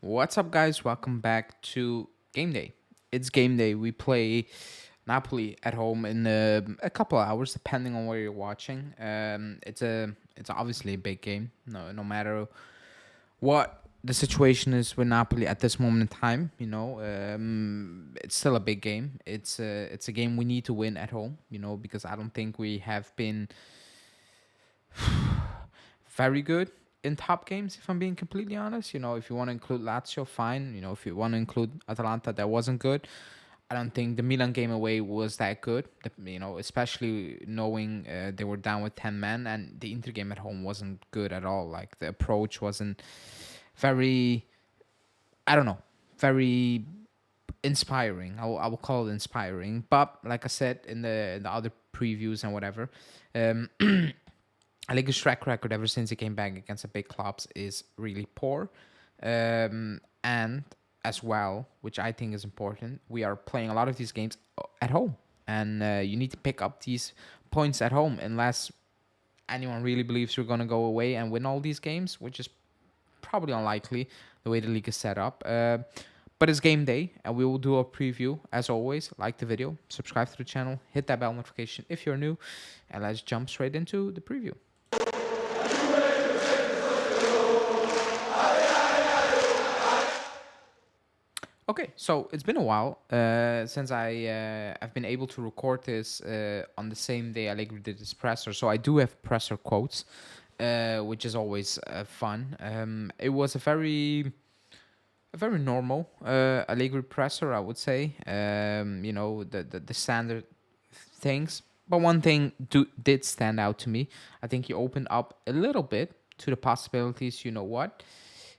What's up, guys? Welcome back to Game Day. It's game day. We play Napoli at home in a couple of hours, depending on where you're watching. It's obviously a big game. No matter what the situation is with Napoli at this moment in time, it's still a big game. It's a game we need to win at home. Because I don't think we have been very good in top games, if I'm being completely honest. If you want to include Lazio, fine. If you want to include Atalanta, that wasn't good. I don't think the Milan game away was that good. Especially knowing they were down with 10 men, and the Inter game at home wasn't good at all. Like, the approach wasn't very, I don't know, very inspiring. I will call it inspiring. But like I said in the other previews and whatever, um, Allegri's track record ever since he came back against the big clubs is really poor. And as well, which I think is important, we are playing a lot of these games at home. And you need to pick up these points at home unless anyone really believes you're going to go away and win all these games, which is probably unlikely the way the league is set up. But it's game day, and we will do a preview as always. Like the video, subscribe to the channel, hit that bell notification if you're new, and let's jump straight into the preview. Okay, so it's been a while since I've been able to record this on the same day Allegri did his presser. So I do have presser quotes, which is always fun. It was a very normal Allegri presser, I would say. The standard things. But one thing did stand out to me. I think he opened up a little bit to the possibilities. You know what?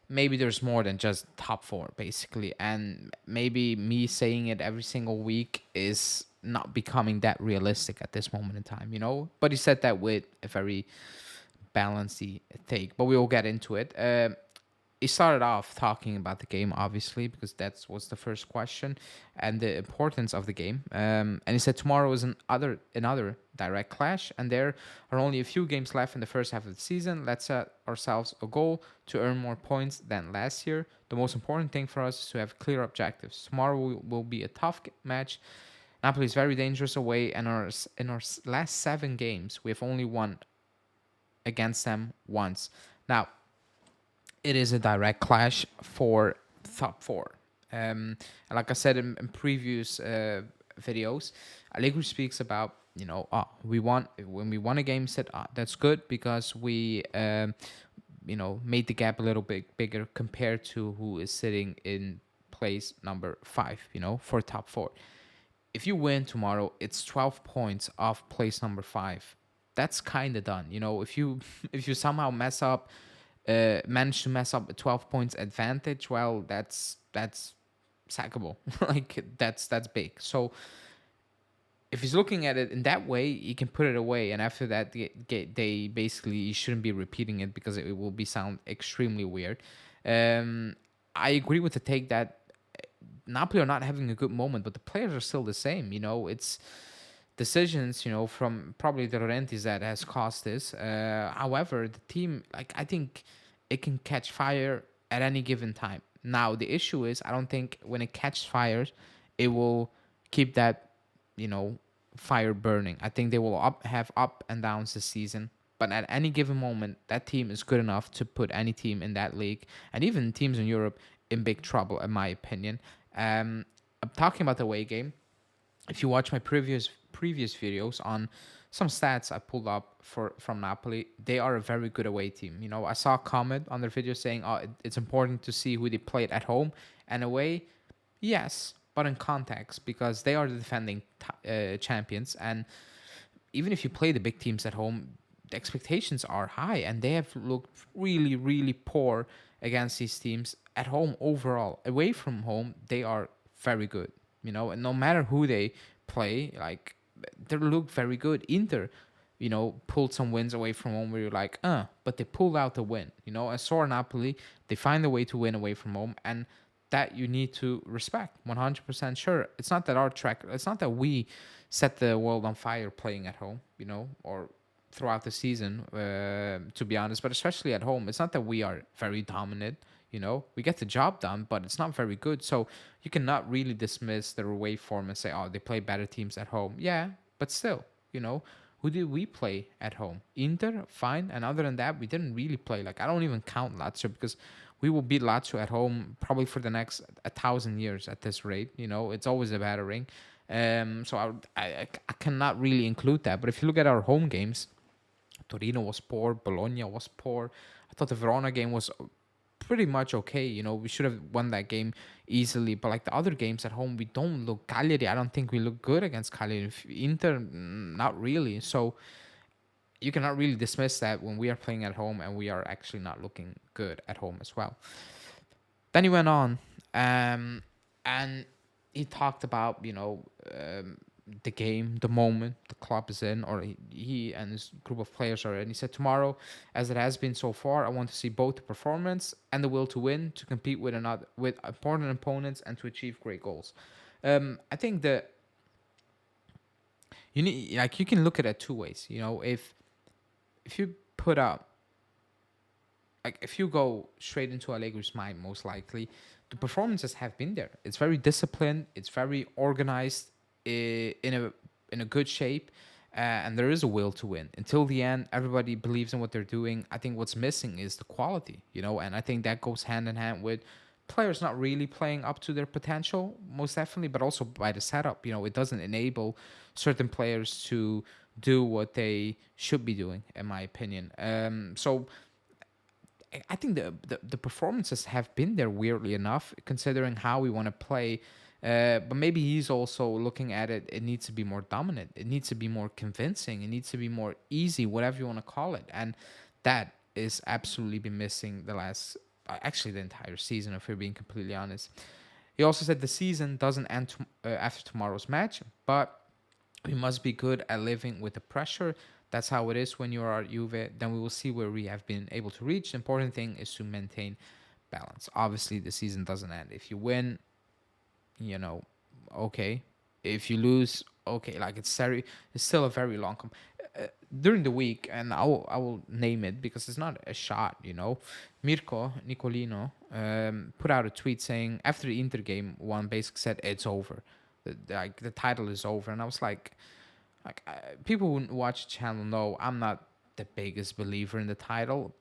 Maybe there's more than just top four, basically. And maybe me saying it every single week is not becoming that realistic at this moment in time. But he said that with a very balanced take. But we will get into it. He started off talking about the game, obviously, because that was the first question and the importance of the game. And he said tomorrow is another direct clash, and there are only a few games left in the first half of the season. Let's set ourselves a goal to earn more points than last year. The most important thing for us is to have clear objectives. Tomorrow will be a tough match. Napoli is very dangerous away, and in our last 7 games, we have only won against them once. Now, it is a direct clash for top four. And like I said in previous videos, Allegri speaks about we won when we won a game. Said that's good because we made the gap a little bit bigger compared to who is sitting in place number 5. For top four. If you win tomorrow, it's 12 points off place number 5. That's kind of done. If you somehow manage to mess up a 12 points advantage, well, that's sackable. Like, that's big. So if he's looking at it in that way, he can put it away, and after that they basically shouldn't be repeating it because it will be sound extremely weird. I agree with the take that Napoli are not having a good moment, but the players are still the same. It's decisions, from probably the Laurentiis that has caused this. However, the team, like, I think it can catch fire at any given time. Now, the issue is, I don't think when it catches fire, it will keep that, fire burning. I think they will have up and downs this season. But at any given moment, that team is good enough to put any team in that league, and even teams in Europe, in big trouble, in my opinion. I'm talking about the away game. If you watch my previous videos on some stats I pulled up from Napoli, they are a very good away team. I saw a comment on their video saying, "Oh, it's important to see who they played at home and away." Yes, but in context, because they are the defending champions, and even if you play the big teams at home, the expectations are high, and they have looked really, really poor against these teams at home overall. Away from home, they are very good. And no matter who they play, like, they look very good. Inter, pulled some wins away from home where you're like, but they pulled out the win. As Sor Napoli, they find a way to win away from home, and that you need to respect. 100% sure. It's not that we set the world on fire playing at home, or throughout the season, to be honest, but especially at home. It's not that we are very dominant. We get the job done, but it's not very good. So you cannot really dismiss their away form and say, oh, they play better teams at home. Yeah, but still, who did we play at home? Inter, fine. And other than that, we didn't really play. Like, I don't even count Lazio because we will beat Lazio at home probably for the next 1,000 years at this rate. It's always a battering. So I cannot really include that. But if you look at our home games, Torino was poor, Bologna was poor. I thought the Verona game was pretty much okay. We should have won that game easily. But like the other games at home, we don't look Cagliari. I don't think we look good against Cagliari. Inter, not really. So you cannot really dismiss that when we are playing at home and we are actually not looking good at home as well. Then he went on, and he talked about the game, the moment the club is in, or he and his group of players are in. He said, tomorrow, as it has been so far, I want to see both the performance and the will to win, to compete with important opponents, and to achieve great goals. I think that you can look at it two ways. If you put up, like, if you go straight into Allegri's mind, most likely the performances have been there. It's very disciplined. It's very organized, in a good shape, and there is a will to win until the end. Everybody believes in what they're doing. I think what's missing is the quality, and I think that goes hand in hand with players not really playing up to their potential, most definitely, but also by the setup. It doesn't enable certain players to do what they should be doing, in my opinion. So I think the performances have been there, weirdly enough, considering how we want to play. But maybe he's also looking at it. It needs to be more dominant. It needs to be more convincing. It needs to be more easy, whatever you want to call it. And that is absolutely been missing actually the entire season, if we're being completely honest. He also said the season doesn't end after tomorrow's match, but we must be good at living with the pressure. That's how it is when you are at Juve. Then we will see where we have been able to reach. The important thing is to maintain balance. Obviously, the season doesn't end. If you win, okay. If you lose, okay. Like, it's still a very long during the week, and I will name it because it's not a shot. Mirko Nicolino put out a tweet saying after the Inter game, one basically said it's over. The title is over, and I was like, people who watch the channel know I'm not the biggest believer in the title.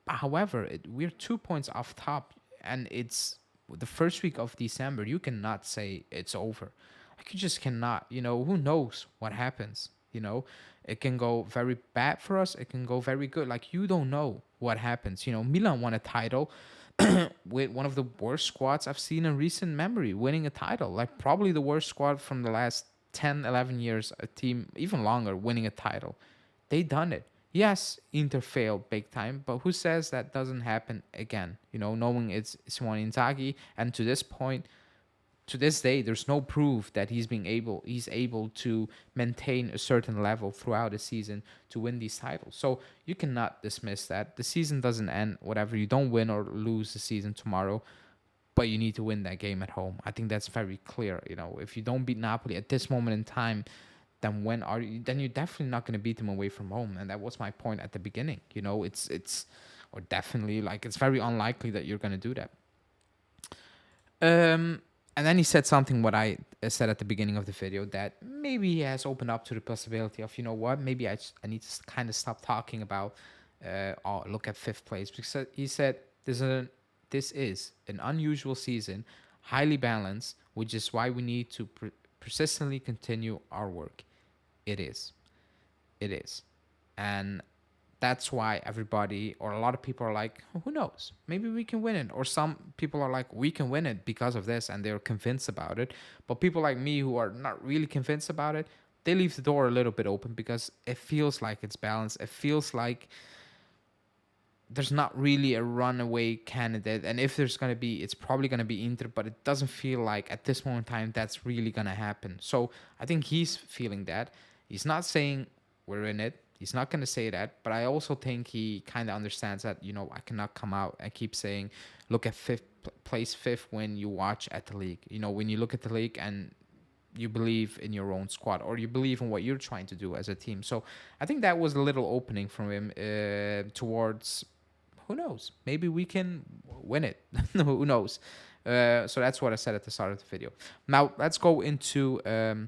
However, we're 2 points off top, and it's the first week of December. You cannot say it's over. Like, you just cannot. Who knows what happens? It can go very bad for us. It can go very good. Like, you don't know what happens. Milan won a title with one of the worst squads I've seen in recent memory, winning a title. Like, probably the worst squad from the last 10, 11 years, a team, even longer, winning a title. They done it. Yes, Inter failed big time, but who says that doesn't happen again? Knowing it's Simone Inzaghi, and to this point, to this day, there's no proof that he's able to maintain a certain level throughout the season to win these titles. So you cannot dismiss that. The season doesn't end. Whatever, you don't win or lose the season tomorrow, but you need to win that game at home. I think that's very clear. If you don't beat Napoli at this moment in time, then when are you? Then you're definitely not going to beat them away from home, and that was my point at the beginning. It's or definitely, like, it's very unlikely that you're going to do that. And then he said something what I said at the beginning of the video, that maybe he has opened up to the possibility of, what, maybe I need to kind of stop talking about look at fifth place, because he said this is an unusual season, highly balanced, which is why we need to persistently continue our work. It is. And that's why everybody, or a lot of people, are like, who knows? Maybe we can win it. Or some people are like, we can win it because of this, and they're convinced about it. But people like me who are not really convinced about it, they leave the door a little bit open because it feels like it's balanced. It feels like there's not really a runaway candidate. And if there's going to be, it's probably going to be Inter, but it doesn't feel like at this moment in time that's really going to happen. So I think he's feeling that. He's not saying we're in it. He's not going to say that, but I also think he kind of understands that, I cannot come out and keep saying, look at fifth when you watch at the league. When you look at the league and you believe in your own squad, or you believe in what you're trying to do as a team. So I think that was a little opening from him towards who knows? Maybe we can win it. Who knows? So that's what I said at the start of the video. Now let's go into the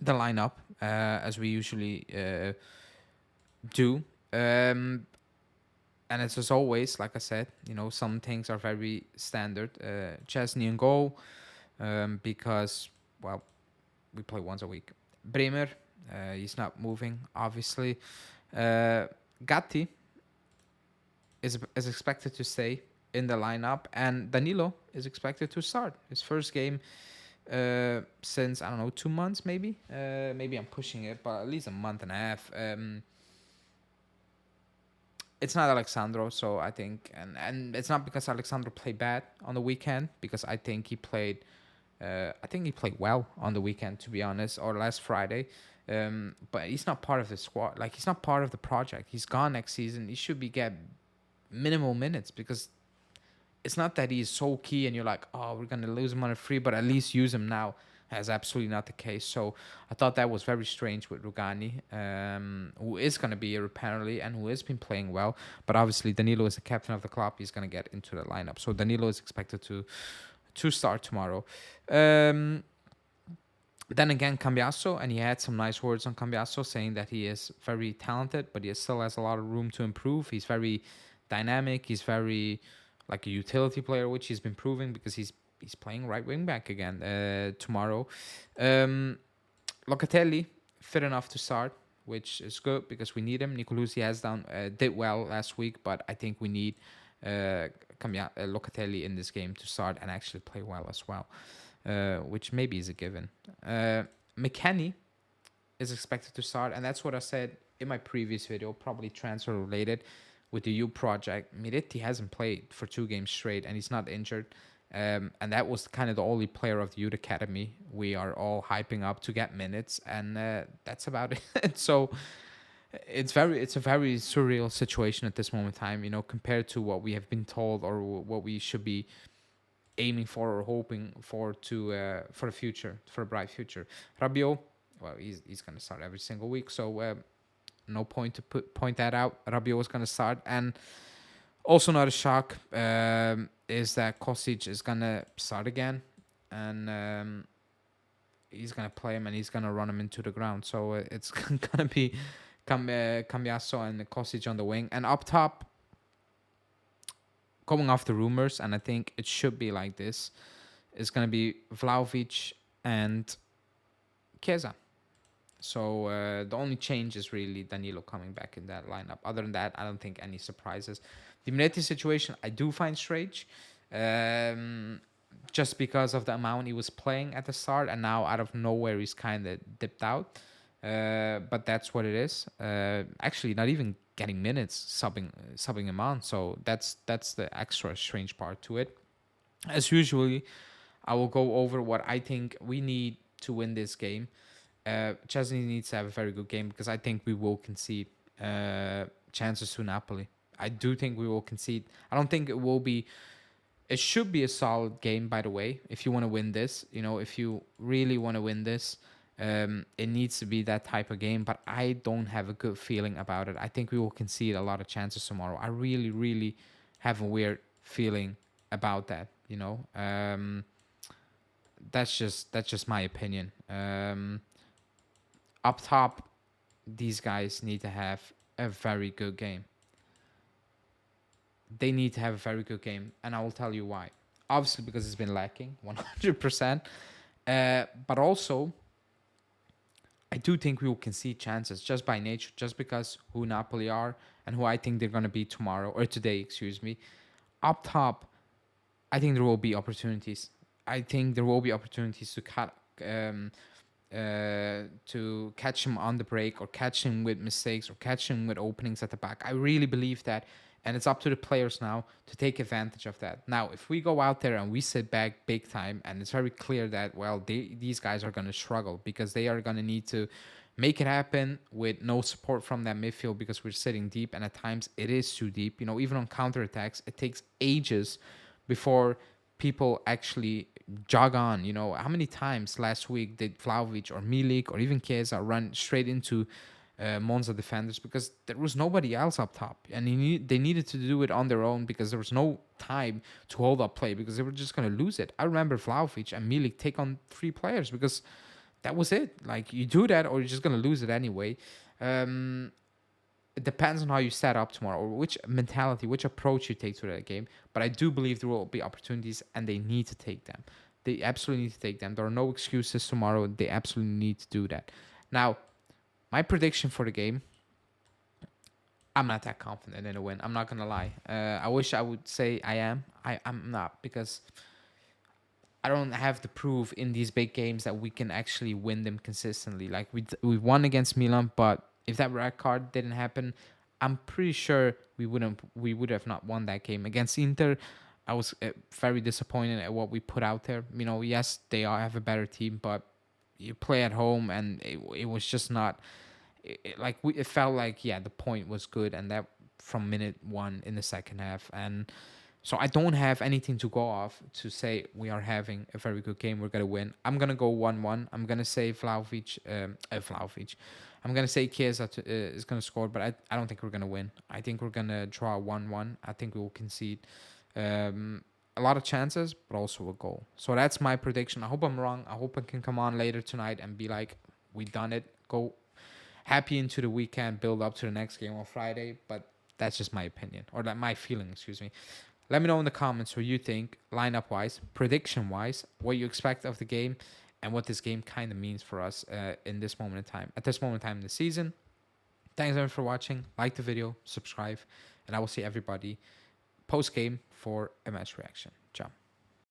lineup as we usually do. And it's as always, like I said, some things are very standard. Chesney and goal, because, well, we play once a week. Bremer, he's not moving, obviously. Gatti is expected to stay in the lineup, and Danilo is expected to start his first game since, I don't know, 2 months maybe. Maybe I'm pushing it, but at least a month and a half. It's not Alexandro, so I think, and it's not because Alexandro played bad on the weekend, because I think he played well on the weekend, to be honest, or last Friday. But he's not part of the squad. Like, he's not part of the project. He's gone next season. He should be get minimal minutes, because it's not that he's so key and you're like, oh, we're gonna lose him on a free, but at least use him now. That's absolutely not the case. So I thought that was very strange with Rugani, who is going to be here apparently and who has been playing well. But obviously Danilo is the captain of the club. He's going to get into the lineup. So Danilo is expected to start tomorrow. Then again, Cambiasso, and he had some nice words on Cambiasso, saying that he is very talented, but he still has a lot of room to improve. He's very dynamic. He's very like a utility player, which he's been proving, because he's playing right wing back again tomorrow. Locatelli fit enough to start, which is good because we need him. Nicolosi did well last week, but I think we need Locatelli in this game to start and actually play well as well, which maybe is a given. McKennie is expected to start, and that's what I said in my previous video, probably transfer related with the U project. Miretti hasn't played for 2 games straight, and he's not injured. And that was kind of the only player of the youth academy we are all hyping up to get minutes, and that's about it. So it's a very surreal situation at this moment in time, compared to what we have been told or what we should be aiming for or hoping for for the future, for a bright future. Rabiot, well, he's gonna start every single week, so no point to point that out. Rabiot is gonna start, and also not a shock is that Kostic is going to start again, and he's going to play him and he's going to run him into the ground. So it's going to be Cambiasso and Kostic on the wing. And up top, going off the rumors, and I think it should be like this, is going to be Vlahovic and Chiesa. So the only change is really Danilo coming back in that lineup. Other than that, I don't think any surprises. The Miretti situation I do find strange, just because of the amount he was playing at the start, and now out of nowhere he's kind of dipped out. But that's what it is. Actually, not even getting minutes, subbing him on. So that's the extra strange part to it. As usually, I will go over what I think we need to win this game. Chesney needs to have a very good game, because I think we will concede chances to Napoli. I do think we will concede. I don't think it will be. It should be a solid game, by the way, if you want to win this. If you really want to win this, it needs to be that type of game. But I don't have a good feeling about it. I think we will concede a lot of chances tomorrow. I really, really have a weird feeling about that. That's just my opinion. Up top, these guys need to have a very good game. They need to have a very good game, and I will tell you why. Obviously, because it's been lacking 100%, but also I do think we will concede chances just by nature, just because who Napoli are and who I think they're going to be tomorrow, or today, excuse me. Up top, I think there will be opportunities. I think there will be opportunities to catch him on the break, or catch him with mistakes, or catch him with openings at the back. I really believe that, and it's up to the players now to take advantage of that. Now, if we go out there and we sit back big time, and it's very clear that, well, these guys are going to struggle, because they are going to need to make it happen with no support from that midfield, because we're sitting deep, and at times it is too deep. Even on counterattacks, it takes ages before people actually jog on. How many times last week did Vlahovic or Milik or even Chiesa run straight into Monza defenders, because there was nobody else up top, and they needed to do it on their own because there was no time to hold up play because they were just going to lose it. I remember Vlahovic and Milik take on 3 players because that was it. Like, you do that or you're just going to lose it anyway. It depends on how you set up tomorrow, or which mentality, which approach you take to that game. But I do believe there will be opportunities, and they need to take them. They absolutely need to take them. There are no excuses tomorrow. They absolutely need to do that. Now, my prediction for the game, I'm not that confident in a win. I'm not going to lie. I wish I would say I am. I'm not, because I don't have the proof in these big games that we can actually win them consistently. Like, we won against Milan, but if that red card didn't happen, I'm pretty sure we would have not won that game against Inter. I was very disappointed at what we put out there. You know, yes, have a better team, but you play at home, and it was just not. It felt like, yeah, the point was good, and that from minute 1 in the second half. And so I don't have anything to go off to say we are having a very good game, we're gonna win. I'm gonna go 1-1. I'm gonna say Vlahovic. I'm gonna say Chiesa is gonna score, but I don't think we're gonna win. I think we're gonna draw 1-1. I think we will concede a lot of chances, but also a goal. So that's my prediction. I hope I'm wrong. I hope I can come on later tonight and be like, we done it. Go happy into the weekend, build up to the next game on Friday. But that's just my opinion, or my feeling, excuse me. Let me know in the comments what you think, lineup-wise, prediction-wise, what you expect of the game, and what this game kind of means for us in this moment in time. At this moment in time in the season. Thanks everyone for watching. Like the video, subscribe, and I will see everybody post-game for a match reaction.